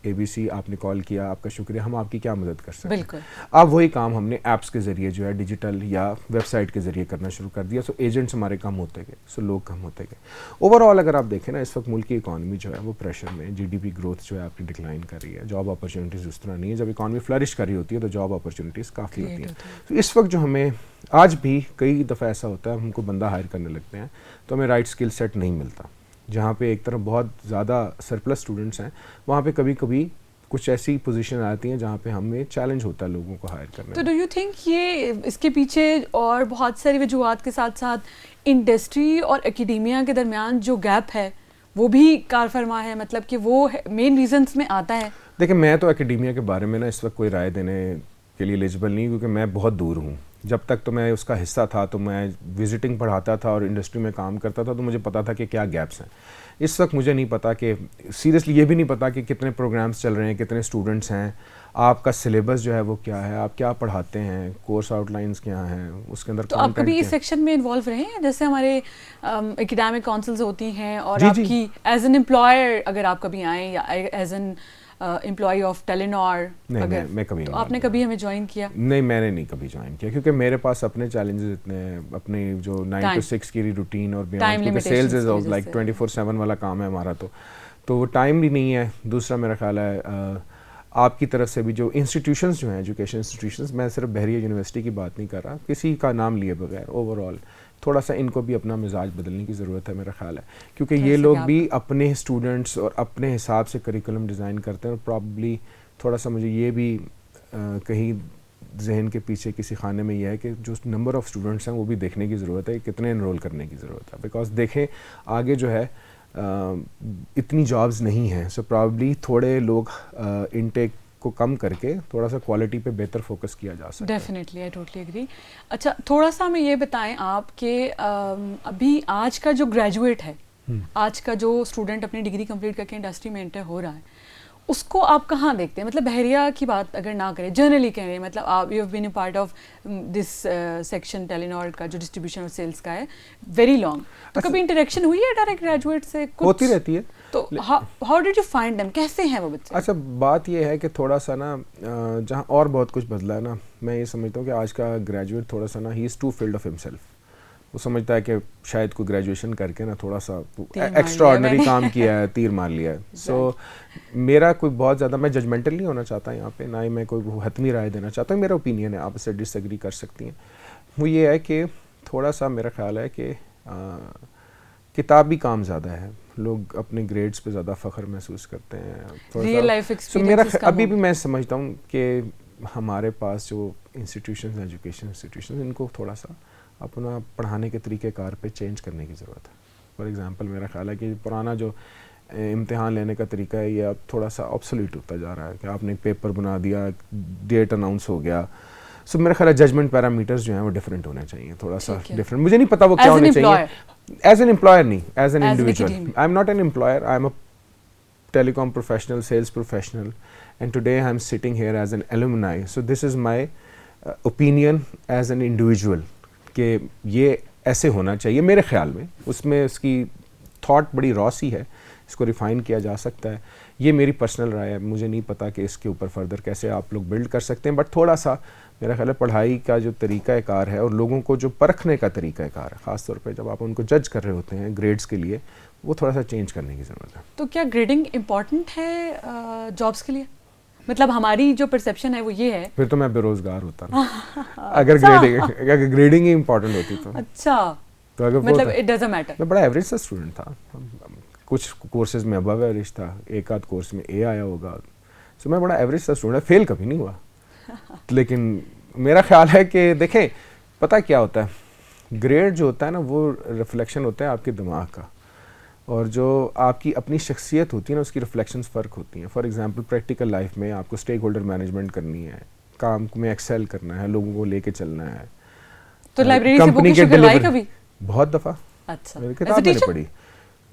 ABC, آپ نے کال کیا, آپ کا شکریہ, ہم آپ کی کیا مدد کر سکتے ہیں. بالکل اب وہی کام ہم نے ایپس کے ذریعے جو ہے ڈیجیٹل یا ویب سائٹ کے ذریعے کرنا شروع کر دیا. سو ایجنٹس ہمارے کم ہوتے گئے, سو لوگ کم ہوتے گئے. اوور آل اگر آپ دیکھیں نا اس وقت ملک کی اکانومی جو ہے وہ پریشر میں, GDP گروتھ جو ہے آپ کی ڈکلائن کر رہی ہے, جاب اپرچونیٹیز اس طرح نہیں ہے. جب اکانومی فلرش کر رہی ہوتی ہے تو جاب اپرچونیٹیز کافی ہوتی ہیں. تو اس وقت جو ہمیں آج بھی کئی دفعہ ایسا ہوتا ہے ہم کو بندہ ہائر کرنے لگتے ہیں تو ہمیں رائٹ اسکل سیٹ نہیں ملتا. جہاں پہ ایک طرف بہت زیادہ سرپلس اسٹوڈنٹس ہیں, وہاں پہ کبھی کبھی کچھ ایسی پوزیشن آتی ہیں جہاں پہ ہمیں چیلنج ہوتا ہے لوگوں کو ہائر کرنے. تو ڈو یو تھنک یہ اس کے پیچھے اور بہت ساری وجوہات کے ساتھ ساتھ انڈسٹری اور اکیڈیمیا کے درمیان جو گیپ ہے وہ بھی کار فرما ہے, مطلب کہ وہ مین ریزنس میں آتا ہے؟ دیکھیں میں تو اکیڈیمیا کے بارے میں نا اس وقت کوئی رائے دینے کے لیے ایلیجبل نہیں, کیونکہ میں بہت دور ہوں. جب تک تو میں اس کا حصہ تھا تو میں وزٹنگ پڑھاتا تھا اور انڈسٹری میں کام کرتا تھا, تو مجھے پتا تھا کہ کیا گیپس ہیں. اس وقت مجھے نہیں پتا کہ سیریسلی یہ بھی نہیں پتا کہ کتنے پروگرامز چل رہے ہیں, کتنے اسٹوڈنٹس ہیں, آپ کا سلیبس جو ہے وہ کیا ہے, آپ کیا پڑھاتے ہیں, کورس آؤٹ لائنس کیا ہیں, اس کے اندر. تو آپ کبھی اس سیکشن میں انوالو رہے ہیں جیسے ہمارے اکیڈیمک کونسلز ہوتی ہیں, اور آپ کی ایز این امپلائر اگر آپ کبھی آئیں یا as an employee of Telenor, میں کبھی تو آپ نے کبھی ہمیں جوائن کیا؟ نہیں, میں نے نہیں کبھی جوائن کیا, کیونکہ میرے پاس اپنے چیلنجز اتنے ہیں, اپنی جو 9 to 6 کی روٹین اور بیانڈ, سیلز از لائک 24/7 والا کام ہے ہمارا, تو وہ ٹائم بھی نہیں ہے. دوسرا میرا خیال ہے آپ کی طرف سے بھی جو انسٹیٹیوشنز جو ہیں ایجوکیشن انسٹیٹیوشنز, میں صرف بحریہ یونیورسٹی کی بات نہیں کر رہا, کسی کا نام لیے بغیر, اوور آل تھوڑا سا ان کو بھی اپنا مزاج بدلنے کی ضرورت ہے میرا خیال ہے, کیونکہ یہ لوگ بھی اپنے اسٹوڈنٹس اور اپنے حساب سے کریکولم ڈیزائن کرتے ہیں. اور پرابلی تھوڑا سا مجھے یہ بھی کہیں ذہن کے پیچھے کسی خانے میں یہ ہے کہ جو نمبر آف اسٹوڈنٹس ہیں وہ بھی دیکھنے کی ضرورت ہے, کتنے انرول کرنے کی ضرورت ہے. بیکاز دیکھیں آگے جو ہے اتنی جابز نہیں ہیں, سو پرابلی تھوڑے لوگ انٹیک کو کم کر کے تھوڑا سا کوالٹی پہ بہتر فوکس کیا جا سکتا ہے. Definitely I totally agree. اچھا تھوڑا سا ہمیں یہ بتائیں آپ کہ ابھی آج کا جو گریجویٹ ہے, آج کا جو اسٹوڈنٹ اپنی ڈگری کمپلیٹ کر کے انڈسٹری میں انٹر ہو رہا ہے, اس کو آپ کہاں دیکھتے ہیں؟ مطلب بحریہ کی بات اگر نہ کریں, جنرلی کہہ رہے ہیں, مطلب آپ you have been a part of this section Telenor کا جو ڈسٹریبیوشن اور سیلس کا ہے ویری لانگ, تو کبھی انٹریکشن ہوئی ہے ڈائریکٹ گریجویٹ سے؟ ہوتی رہتی ہے. تو how did you find them, کیسے ہیں وہ بچے؟ اچھا بات یہ ہے کہ تھوڑا سا نا جہاں اور بہت کچھ بدلا ہے نا, میں یہ سمجھتا ہوں کہ آج کا گریجویٹ تھوڑا سا نا ہی از ٹو فیلڈ آف ہمسیلف. وہ سمجھتا ہے کہ شاید کوئی گریجویشن کر کے نا تھوڑا سا ایکسٹرا آرڈنری کام کیا ہے, تیر مار لیا ہے. سو میرا کوئی بہت زیادہ, میں ججمنٹل نہیں ہونا چاہتا یہاں پہ, نہ ہی میں کوئی حتمی رائے دینا چاہتا ہوں. میرا اوپینین ہے, آپ اس سے ڈس ایگری کر سکتی ہیں. وہ یہ ہے کہ تھوڑا سا میرا خیال ہے کہ کتابی کام زیادہ ہے, لوگ اپنے گریڈز پہ زیادہ فخر محسوس کرتے ہیں. ریئل لائف ایکسپیرینس ابھی بھی میں سمجھتا ہوں کہ ہمارے پاس جو انسٹیٹیوشنز, ایجوکیشن انسٹیٹیوشنز, ان کو تھوڑا سا اپنا پڑھانے کے طریقہ کار پہ چینج کرنے کی ضرورت ہے. فار ایگزامپل میرا خیال ہے کہ پرانا جو امتحان لینے کا طریقہ ہے یہ اب تھوڑا سا آبسولیٹ ہوتا جا رہا ہے, کہ آپ نے پیپر بنا دیا, ڈیٹ اناؤنس ہو گیا. سو میرا خیال ہے ججمنٹ پیرامیٹرز جو ہیں وہ ڈفرینٹ ہونے چاہیے, تھوڑا سا ڈفرینٹ. مجھے نہیں پتا وہ کیا ہونے چاہیے ایز این امپلائر, نہیں as an individual. I am not an employer, I am a telecom professional, sales professional, and today I am sitting here as an alumni. So this is my opinion as an individual کہ یہ ایسے ہونا چاہیے میرے خیال میں. اس میں اس کی تھاٹ بڑی را سی ہے, اس کو ریفائن کیا جا سکتا ہے. یہ میری پرسنل رائے ہے, مجھے نہیں پتا کہ اس کے اوپر فردر کیسے آپ لوگ بلڈ کر سکتے ہیں. بٹ تھوڑا سا میرا خیال ہے پڑھائی کا جو طریقہ کار ہے اور لوگوں کو جو پرکھنے کا طریقہ کار ہے, خاص طور پہ جب آپ ان کو جج کر رہے ہوتے ہیں گریڈز کے لیے, وہ تھوڑا سا چینج کرنے کی ضرورت ہے. تو کیا گریڈنگ امپورٹنٹ ہے جابس کے لیے؟ مطلب ہماری جو پرسیپشن ہے وہ یہ ہے. پھر تو میں بے روزگار ہوتا نا اگر گریڈنگ ہی امپورٹنٹ ہوتی تو. اچھا, تو اگر مطلب اٹ ڈزنٹ میٹر. میں بڑا ایوریج سا اسٹوڈنٹ تھا, کچھ کورسز میں ابو ایوریج تھا, ایک آدھ کورس میں اے آیا ہوگا. سو میں بڑا ایوریج سا اسٹوڈنٹ, فیل کبھی نہیں ہوا. لیکن میرا خیال ہے کہ دیکھیں پتہ کیا ہوتا ہے, گریڈ جو ہوتا ہے نا وہ ریفلیکشن ہوتا ہے آپ کے دماغ کا, اور جو آپ کی اپنی شخصیت ہوتی ہے نا اس کی ریفلیکشنز فرق ہوتی ہیں. فار ایگزامپل پریکٹیکل لائف میں آپ کو اسٹیک ہولڈر مینجمنٹ کرنی ہے, کام میں ایکسیل کرنا ہے, لوگوں کو لے کے چلنا ہے. تو لائبریری سے بک ایشو کروائی کبھی؟ بہت دفعہ. اچھا, کتاب میں نے پڑھی.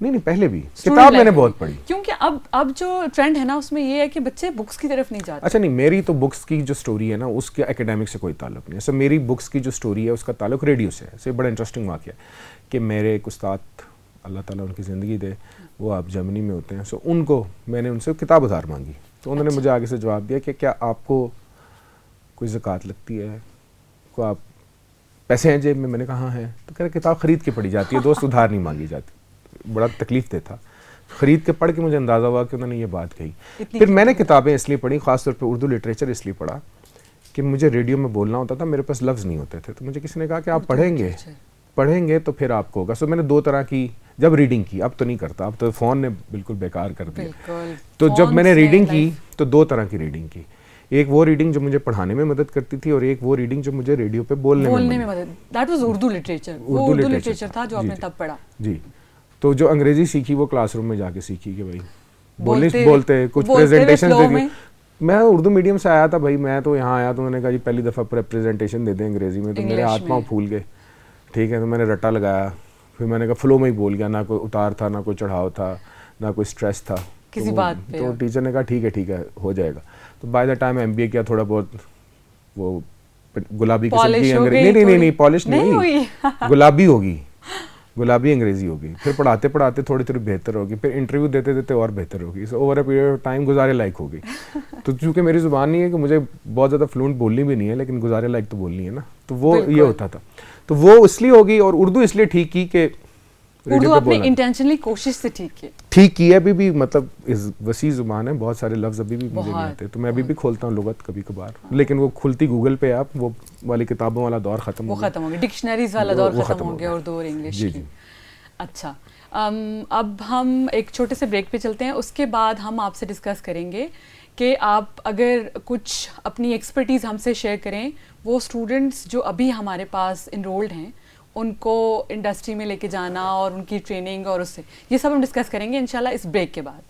نہیں پہلے بھی کتاب میں نے بہت پڑھی, کیونکہ اب جو ٹرینڈ ہے نا اس میں یہ ہے کہ بچے بکس کی طرف نہیں جاتے. اچھا نہیں, میری تو بکس کی جو سٹوری ہے نا اس کے اکیڈمک سے کوئی تعلق نہیں ہے. سو میری بکس کی جو سٹوری ہے اس کا تعلق ریڈیو سے ہے. سو یہ بڑا انٹرسٹنگ واقعہ ہے کہ میرے ایک استاد, اللہ تعالیٰ ان کی زندگی دے, وہ آپ جرمنی میں ہوتے ہیں. سو ان کو میں نے ان سے کتاب ادھار مانگی, تو انہوں نے مجھے آگے سے جواب دیا کہ کیا آپ کو کوئی زکوٰۃ لگتی ہے, کو آپ پیسے ہیں جیب میں؟ میں نے کہا ہاں ہیں. تو کہہ رہے کتاب خرید کے پڑھی جاتی ہے, دوست ادھار نہیں مانگی جاتی. بڑا تکلیف دہ تھا. خرید کے پڑھ کے مجھے اندازہ ہوا کہ انہوں نے یہ بات کہی. پھر میں نے کتابیں اس لیے پڑھی, خاص طور پہ اردو لٹریچر اس لیے پڑھا کہ مجھے ریڈیو میں بولنا ہوتا تھا, میرے پاس لفظ نہیں ہوتے تھے. تو مجھے کسی نے کہا کہ آپ پڑھیں گے تو پھر آپ کو ہوگا. سو میں نے دو طرح کی جب ریڈنگ کی, اب تو نہیں کرتا, اب تو فون نے بالکل بیکار کر دیا. تو جب میں نے ریڈنگ کی تو دو طرح کی ریڈنگ کی. ایک وہ ریڈنگ جو مجھے پڑھانے میں مدد کرتی تھی, اور ایک وہ ریڈنگ جو مجھے ریڈیو پہ بولنے میں مدد. That was Urdu literature. وہ اردو لٹریچر تھا جو آپ نے تب پڑھا. جی, تو جو انگریزی سیکھی وہ کلاس روم میں جا کے سیکھی کہ بھائی بولتے کچھ پریزنٹیشن دے دی. میں اردو میڈیم سے آیا تھا بھائی, میں تو یہاں آیا تو انہوں نے کہا جی پہلی دفعہ پریزنٹیشن دے دیں انگریزی میں, تو میرے ہاتھ پاؤں پھول گئے. ٹھیک ہے, تو میں نے رٹا لگایا, پھر میں نے کہا فلو میں ہی بول گیا, نہ کوئی اتار تھا, نہ کوئی چڑھاؤ تھا, نہ کوئی اسٹریس تھا کسی بات پہ. تو ٹیچر نے کہا ٹھیک ہے ہو جائے گا. تو by the time M B A کیا, تھوڑا بہت وہ گلابی قسم کی انگریزی, نہیں پالش نہیں ہوئی, گلابی انگریزی ہوگی. پھر پڑھاتے تھوڑی بہتر ہوگی, پھر انٹرویو دیتے اور بہتر ہوگی. So over a period of time گزارے لائق ہوگی. تو چونکہ میری زبان نہیں ہے کہ مجھے بہت زیادہ فلوئنٹ بولنی بھی نہیں ہے, لیکن گزارے لائق تو بولنی ہے نا, تو وہ یہ ہوتا تھا. تو وہ اس لیے ہوگی, اور اردو اس لیے ٹھیک کی کہ اردو اپنے انٹینشنلی کوشش سے ٹھیک کی ہے. ابھی بھی مطلب وسیع زبان ہے, بہت سارے لفظ ابھی بھی مجھے نہیں آتے, تو میں ابھی بھی کھولتا ہوں لغت کبھی کبھار, لیکن وہ کھلتی گوگل پہ آپ وہ والی کتابوں والا دور ختم ہو گیا, ڈکشنریز والا دور ختم ہو گیا اردو اور انگلش کی. اچھا, اب ہم ایک چھوٹے سے بریک پہ چلتے ہیں. اس کے بعد ہم آپ سے ڈسکس کریں گے کہ آپ اگر کچھ اپنی ایکسپرٹیز ہم سے شیئر کریں, وہ اسٹوڈنٹس جو ابھی ہمارے پاس انرولڈ ہیں ان کو انڈسٹری میں لے کے جانا اور ان کی ٹریننگ, اور اس سے یہ سب ہم ڈسکس کریں گے انشاءاللہ اس بریک کے بعد.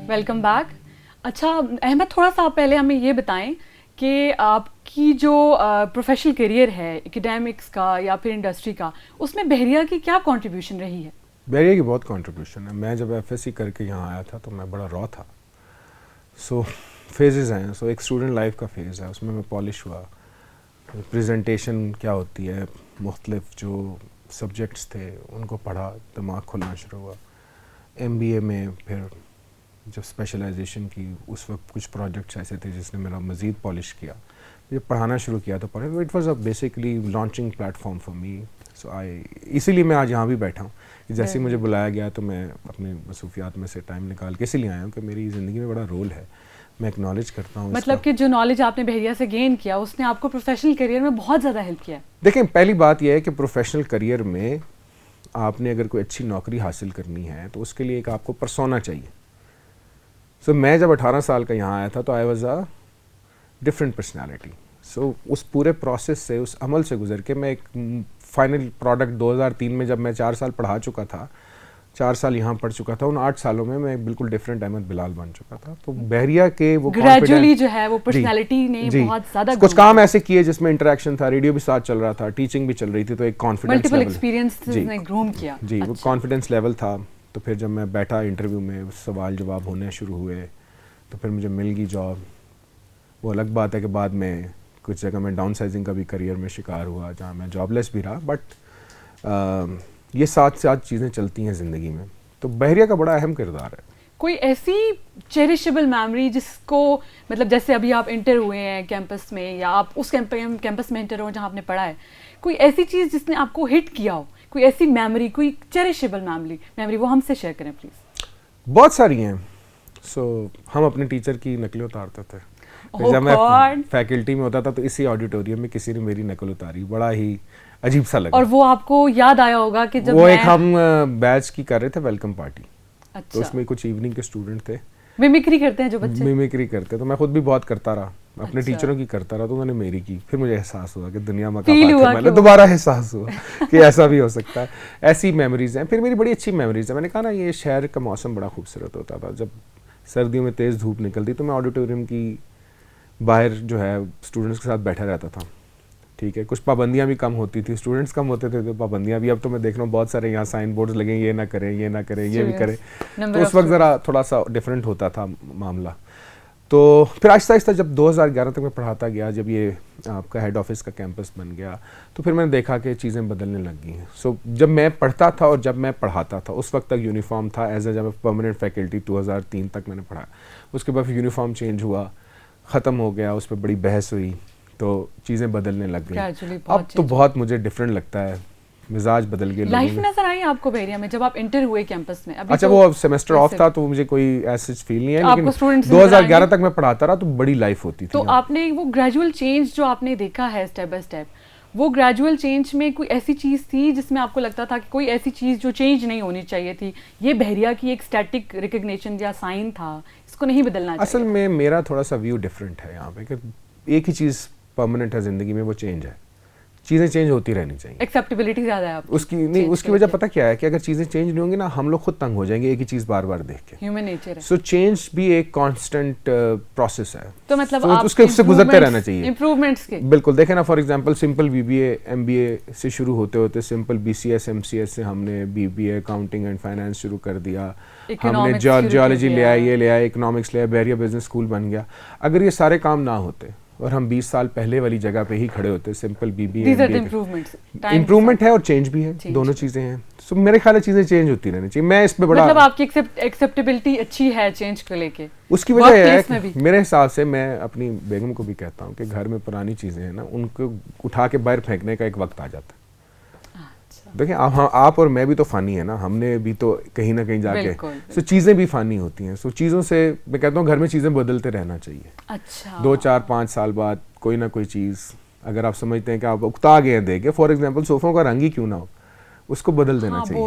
Welcome back. اچھا احمد, تھوڑا سا پہلے ہمیں یہ بتائیں کہ آپ کی جو پروفیشنل کیریئر ہے اکیڈیمکس کا یا پھر انڈسٹری کا, اس میں بحریہ کی کیا کنٹریبیوشن رہی ہے؟ بحریہ کی بہت کنٹریبیوشن ہے. میں جب ایف ایس سی کر کے یہاں آیا تھا تو میں بڑا را تھا. سو فیزز ہیں. سو ایک اسٹوڈنٹ لائف کا فیز ہے, اس میں پالش ہوا. پریزنٹیشن کیا ہوتی ہے, مختلف جو سبجیکٹس تھے ان کو پڑھا, دماغ کھلنا شروع ہوا. ایم بی اے میں پھر جب اسپیشلائزیشن کی اس وقت کچھ پروجیکٹس ایسے تھے جس نے میرا مزید پالش کیا. جب پڑھانا شروع کیا تو پڑھا, it was a basically launching platform for me. So اسی لیے میں آج یہاں بھی بیٹھا ہوں. جیسے مجھے بلایا گیا تو میں اپنے مصروفیات میں سے ٹائم نکال کے اسی لیے آیا ہوں کہ میری زندگی میں بڑا رول ہے, میں ایکنالج کرتا ہوں. مطلب کہ جو نالج آپ نے بحریہ سے گین کیا اس نے آپ کو پروفیشنل کیریئر میں بہت زیادہ ہیلپ کیا. دیکھیں, پہلی بات یہ ہے کہ پروفیشنل کیریئر میں آپ نے اگر کوئی اچھی نوکری حاصل کرنی ہے تو اس کے لیے ایک آپ کو پرسونا چاہیے. سو میں جب 18 سال کا یہاں آیا تھا تو I was a different personality. So اس پورے پروسیس سے, اس عمل سے گزر کے میں ایک فائنل پروڈکٹ 2003 میں جب میں 4 سال پڑھا چکا تھا, 4 سال یہاں پڑھ چکا تھا, ان 8 سالوں میں بالکل ڈفرینٹ احمد بلال بن چکا تھا. تو بحریہ کے وہ گریجولی جو ہے وہ پرسنالٹی نے بہت زیادہ کچھ کام ایسے کیے جس میں انٹریکشن تھا, ریڈیو بھی ساتھ چل رہا تھا, ٹیچنگ بھی چل رہی تھی, تو ایک کانفیڈنس ملٹیپل ایکسپیرینس نے گروم کیا. جی, وہ کانفیڈنس لیول تھا. تو پھر جب میں بیٹھا انٹرویو میں, سوال جواب ہونے شروع ہوئے, تو پھر مجھے مل گئی جاب. وہ الگ بات ہے کہ بعد میں کچھ جگہ میں ڈاؤن سائزنگ کا بھی کریئر میں شکار ہوا جہاں میں جاب لیس بھی رہا. بٹ یہ ساتھ ساتھ چیزیں چلتی ہیں زندگی میں. تو بحریہ کا بڑا اہم کردار ہے. کوئی ایسی چیریشیبل میموری جس کو, مطلب جیسے ابھی آپ انٹر ہوئے ہیں کیمپس میں, یا آپ اس کیمپس میں انٹر ہو جہاں آپ نے پڑھا ہے, کوئی ایسی چیز جس نے آپ کو ہٹ کیا ہو, کوئی ایسی میموری, کوئی چیریشیبل میموری, وہ ہم سے شیئر کریں پلیز. بہت ساری ہیں. سو ہم اپنے ٹیچر کی نقلیں اتارتے تھے. جب میں فیکلٹی میں ہوتا تھا تو اسی آڈیٹوریم میں کسی نے میری نقل اتاری, بڑا ہی عجیب سا لگا. اور وہ آپ کو یاد آیا ہوگا کہ جب وہ ایک ہم بیچ کی کر رہے تھے ویلکم پارٹی, تو اس میں کچھ ایوننگ کے اسٹوڈنٹ تھے, میمکری کرتے ہیں جو بچے, میمکری کرتے. تو میں خود بھی بہت کرتا رہا, اپنے ٹیچروں کی کرتا رہا, تو میں نے میری کی. پھر مجھے احساس ہوا کہ دنیا میں دوبارہ احساس ہوا کہ ایسا بھی ہو سکتا ہے. ایسی میموریز ہیں. پھر میری بڑی اچھی میموریز ہیں. میں نے کہا نا, یہ شہر کا موسم بڑا خوبصورت ہوتا تھا. جب سردیوں میں تیز دھوپ نکلتی تو میں آڈیٹوریم کی باہر جو ہے اسٹوڈنٹس کے ساتھ بیٹھا رہتا تھا. ٹھیک ہے, کچھ پابندیاں بھی کم ہوتی تھی, اسٹوڈنٹس کم ہوتے تھے تو پابندیاں بھی. اب تو میں دیکھ رہا ہوں بہت سارے یہاں سائن بورڈز لگے, یہ نہ کریں, یہ نہ کریں, یہ بھی کریں. تو اس وقت ذرا تھوڑا سا ڈفرینٹ ہوتا تھا معاملہ. تو پھر آہستہ آہستہ جب 2011 تک میں پڑھاتا گیا, جب یہ آپ کا ہیڈ آفس کا کیمپس بن گیا, تو پھر میں نے دیکھا کہ چیزیں بدلنے لگ گئی ہیں. سو جب میں پڑھتا تھا اور جب میں پڑھاتا تھا, اس وقت تک یونیفارم تھا ایز اے جب پرماننٹ فیکلٹی 2003 تک میں نے پڑھا. اس کے بعد پھر یونیفارم چینج ہوا, ختم ہو گیا, اس پہ بڑی بحث ہوئی, تو چیزیں بدلنے لگ گئی. اب تو بہت مجھے ڈفرینٹ لگتا ہے, مزاج بدل گئے. لائف نظر آئی آپ کو بحریہ میں جب آپ انٹر ہوئے کیمپس میں؟ اچھا, وہ سیمسٹر آف تھا تو مجھے کوئی ایسا فیل نہیں ہے, لیکن 2011 تک میں پڑھاتا رہا تو بڑی لائف ہوتی تھی. تو آپ نے وہ گریجول چینج جو آپ نے دیکھا ہے اسٹیپ بائی اسٹیپ, وہ گریجول چینج میں کوئی ایسی چیز تھی جس میں آپ کو لگتا تھا کہ کوئی ایسی چیز جو چینج نہیں ہونی چاہیے تھی, یہ بحریہ کی ایک اسٹیٹک ریکگنیشن یا سائن تھا, اس کو نہیں بدلنا چاہیے؟ اصل میں میرا تھوڑا سا ویو ڈفرینٹ ہے یہاں پہ, کہ ایک ہی چیز پرماننٹ ہے زندگی میں, وہ چینج ہے. چیزیں چینج ہوتی رہنی چاہیے. ایکسیپٹیبلٹی زیادہ ہے اس کی نہیں, اس کی وجہ پتہ کیا ہے کہ اگر چیزیں چینج نہیں ہوں گی نا, ہم لوگ خود تنگ ہو جائیں گے ایک ہی چیز بار بار دیکھ کے. ہیومن نیچر ہے. سو چینج بھی ایک کانسٹنٹ پروسیس ہے, تو مطلب اس کے سے گزرتے رہنا چاہیے. امپروومنٹس کے بالکل. دیکھیں نا, for example simple be be A M B A سے شروع ہوتے ہوتے simple B C S M C S سے ہم نے B be A accounting and finance شروع کر دیا, ہم نے جیولوجی لے آیا, یہ لے آیا, اکنامکس لے آیا, بحریہ بزنس اسکول بن گیا. اگر یہ سارے کام نہ ہوتے اور ہم 20 سال پہلے والی جگہ پہ ہی کھڑے ہوتے, simple be be a improvement ہے اور چینج بھی ہے, دونوں چیزیں ہیں. سو میرے خیال ہے چیزیں چینج ہوتی رہنی چاہیے. میں اس پہ بڑا, مطلب آپ کی ایکسیپٹیبلٹی اچھی ہے چینج کو لے کے. اس کی وجہ یہ ہے میرے حساب سے, میں اپنی بیگم کو بھی کہتا ہوں کہ گھر میں پرانی چیزیں ہیں نا, ان کو اٹھا کے باہر پھینکنے کا ایک وقت آ جاتا ہے. دیکھیں آپ اور میں بھی تو فانی ہے نا, ہم نے بھی تو کہیں نہ کہیں جا کے, سو چیزیں بھی فانی ہوتی ہیں. سو چیزوں سے میں کہتا ہوں گھر میں چیزیں بدلتے رہنا چاہیے. اچھا 2 4 5 سال بعد کوئی نہ کوئی چیز اگر آپ سمجھتے ہیں کہ آپ اکتا گئے ہیں دیکھ کے, فار ایگزامپل صوفوں کا رنگ ہی کیوں نہ ہو, اس کو بدل دینا چاہیے.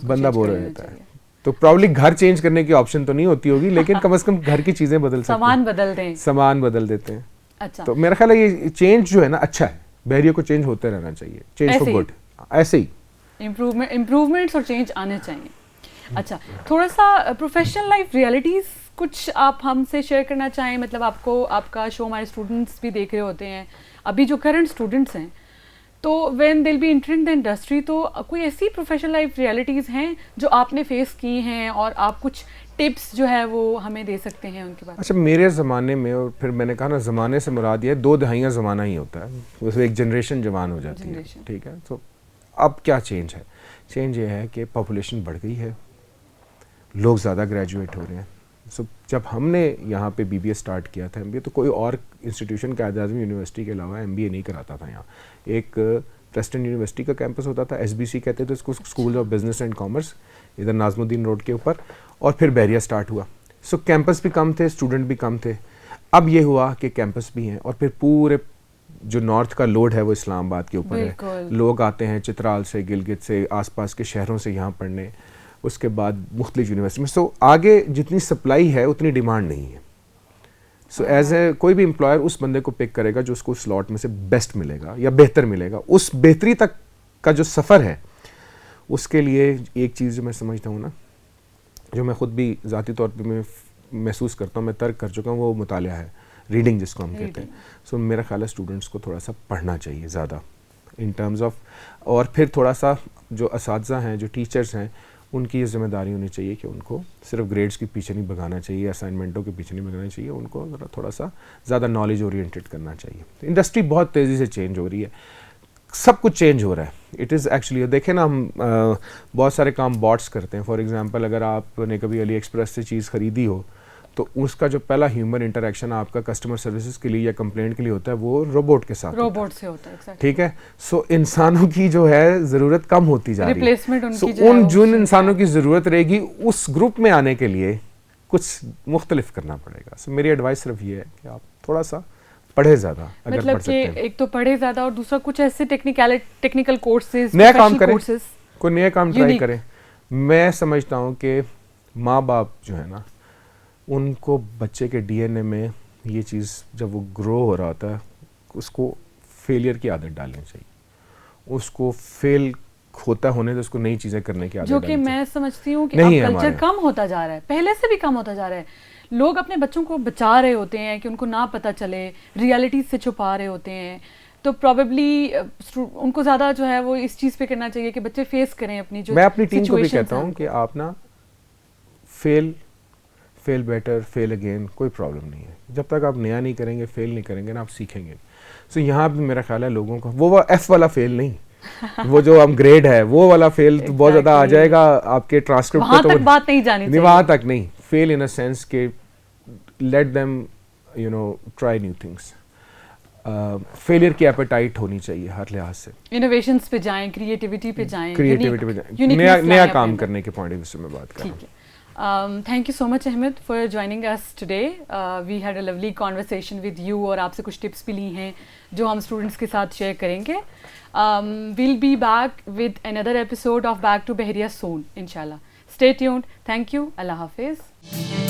بندہ بور ہو جاتا ہے. تو پرابلی گھر چینج کرنے کی آپشن تو نہیں ہوتی ہوگی, لیکن کم از کم گھر کی چیزیں بدل سکتے ہیں, سامان بدل دیتے ہیں. اچھا, تو میرا خیال ہے یہ چینج جو ہے نا اچھا ہے, بحریہ کو چینج ہوتے رہنا چاہیے, چینج فار گڈ, ایسے ہی امپروومنٹس اور چینج آنے چاہیے. اچھا تھوڑا سا پروفیشنل لائف ریئلٹیز کچھ آپ ہم سے شیئر کرنا چاہیں, مطلب آپ کو آپ کا شو ہمارے اسٹوڈنٹس بھی دیکھ رہے ہوتے ہیں ابھی جو کرنٹ اسٹوڈنٹس ہیں, تو وین دل بی انٹرنگ دا انڈسٹری, تو کوئی ایسی پروفیشنل لائف ریئلٹیز ہیں جو آپ نے فیس کی ہیں اور آپ کچھ ٹپس جو ہے وہ ہمیں دے سکتے ہیں ان کے بعد؟ اچھا میرے زمانے میں, اور پھر میں نے کہا نا زمانے سے مراد یہ 2 دہائیاں زمانہ ہی ہوتا ہے, اس میں ایک جنریشن جوان ہو جاتی ہے, ٹھیک ہے. تو اب کیا چینج ہے؟ چینج یہ ہے کہ پاپولیشن بڑھ گئی ہے, لوگ زیادہ گریجویٹ ہو رہے ہیں. سو جب ہم نے یہاں پہ بی بی اے اسٹارٹ کیا تھا, MBA تو کوئی اور انسٹیٹیوشن قائد اعظم یونیورسٹی کے علاوہ MBA نہیں کراتا تھا. یہاں ایک پریسٹن یونیورسٹی کا کیمپس ہوتا تھا, SBC کہتے تھے اس کو, school of business and commerce, ادھر ناظم الدین روڈ کے اوپر, اور پھر بیریا اسٹارٹ ہوا. سو کیمپس بھی کم تھے, اسٹوڈنٹ بھی کم تھے. اب یہ ہوا کہ کیمپس بھی ہیں, اور پھر پورے جو نارتھ کا لوڈ ہے وہ اسلام آباد کے اوپر ہے. لوگ آتے ہیں چترال سے, گلگت سے, آس پاس کے شہروں سے یہاں پڑھنے, اس کے بعد مختلف یونیورسٹی میں. سو آگے جتنی سپلائی ہے اتنی ڈیمانڈ نہیں ہے. سو ایز اے کوئی بھی امپلائر اس بندے کو پک کرے گا جو اس کو سلاٹ میں سے بیسٹ ملے گا یا بہتر ملے گا. اس بہتری تک کا جو سفر ہے اس کے لیے ایک چیز جو میں سمجھتا ہوں نا, جو میں خود بھی ذاتی طور پہ میں محسوس کرتا ہوں, میں ترک کر چکا ہوں, وہ مطالعہ ہے, ریڈنگ جس کو ہم کہتے ہیں. سو میرا خیال ہے اسٹوڈنٹس کو تھوڑا سا پڑھنا چاہیے زیادہ ان ٹرمز آف, اور پھر تھوڑا سا جو اساتذہ ہیں, جو ٹیچرس ہیں, ان کی یہ ذمہ داری ہونی چاہیے کہ ان کو صرف گریڈس کے پیچھے نہیں بھگانا چاہیے, اسائنمنٹوں کے پیچھے نہیں بھگانا چاہیے, ان کو تھوڑا سا زیادہ نالج اورینٹیڈ کرنا چاہیے. انڈسٹری بہت تیزی سے چینج ہو رہی ہے, سب کچھ چینج ہو رہا ہے. اٹ از ایکچولی, دیکھیں نا ہم بہت سارے کام باٹس کرتے ہیں. فار ایگزامپل اگر آپ نے کبھی علی ایکسپریس سے چیز خریدی ہو تو اس کا جو پہلا ہیومن انٹریکشن آپ کا کسٹمر سروسز کے لیے یا کمپلینٹ کے لیے ہوتا ہے وہ روبوٹ کے ساتھ, روبوٹ سے ہوتا ہے, ٹھیک ہے. سو انسانوں کی جو ہے ضرورت کم ہوتی جا رہی ہے. سو ان جن انسانوں کی ضرورت رہے گی اس گروپ میں آنے کے لیے کچھ مختلف کرنا پڑے گا. سو میری ایڈوائس صرف یہ ہے کہ آپ تھوڑا سا پڑھے زیادہ, مطلب کہ ایک تو پڑھے زیادہ اور دوسرا کچھ ایسے ٹیکنیکل کورسز, نیا کام کریں, کوئی نیا کام ٹرائی کریں. میں سمجھتا ہوں کہ ماں باپ جو ہے نا, ان کو بچے کے DNA میں یہ چیز جب وہ گرو ہو رہا ہوتا ہے اس کو فیلئر کی عادت ڈالنی چاہیے. اس کو فیل ہوتا ہونے تو اس کو نئی چیزیں کرنے کی عادت جو کہ میں سمجھتی ہوں کہ اب کلچر کم ہوتا جا رہا ہے, پہلے سے بھی کم ہوتا جا رہا ہے. لوگ اپنے بچوں کو بچا رہے ہوتے ہیں کہ ان کو نہ پتہ چلے, ریالٹیز سے چھپا رہے ہوتے ہیں. تو پروبیبلی ان کو زیادہ جو ہے وہ اس چیز پہ کرنا چاہیے کہ بچے فیس کریں اپنی جو. میں اپنی ٹیم کو بھی کہتا ہوں کہ آپ نا فیل بیٹر, فیل اگین, کوئی پرابلم نہیں ہے. جب تک آپ نیا نہیں کریں گے, فیل نہیں کریں گے نا, آپ سیکھیں گے. سو یہاں بھی میرا خیال ہے لوگوں کا وہ F والا فیل نہیں, وہ جو ہم گریڈ ہے وہ والا فیل تو بہت زیادہ آ جائے گا آپ کے ٹرانسکرپٹ پہ, وہاں تک بات نہیں جانی چاہیے, وہاں تک نہیں. فیل ان اے سینس کہ let them you know try new things. Failure کی ایپیٹائٹ ہونی چاہیے ہر لحاظ سے. انوویشنز پہ جائیں, کریٹیوٹی پہ جائیں, نیا کام کرنے کے پوائنٹ آف ویو سے میں بات کر رہا ہوں. Thank you so much Ahmed for joining us today. We had a lovely conversation with you اور آپ سے کچھ ٹپس بھی لی ہیں جو ہم اسٹوڈنٹس کے ساتھ شیئر کریں گے. We'll be back with another episode of Back to Bahria soon, inshallah. Stay tuned. Thank you. Allah Hafiz.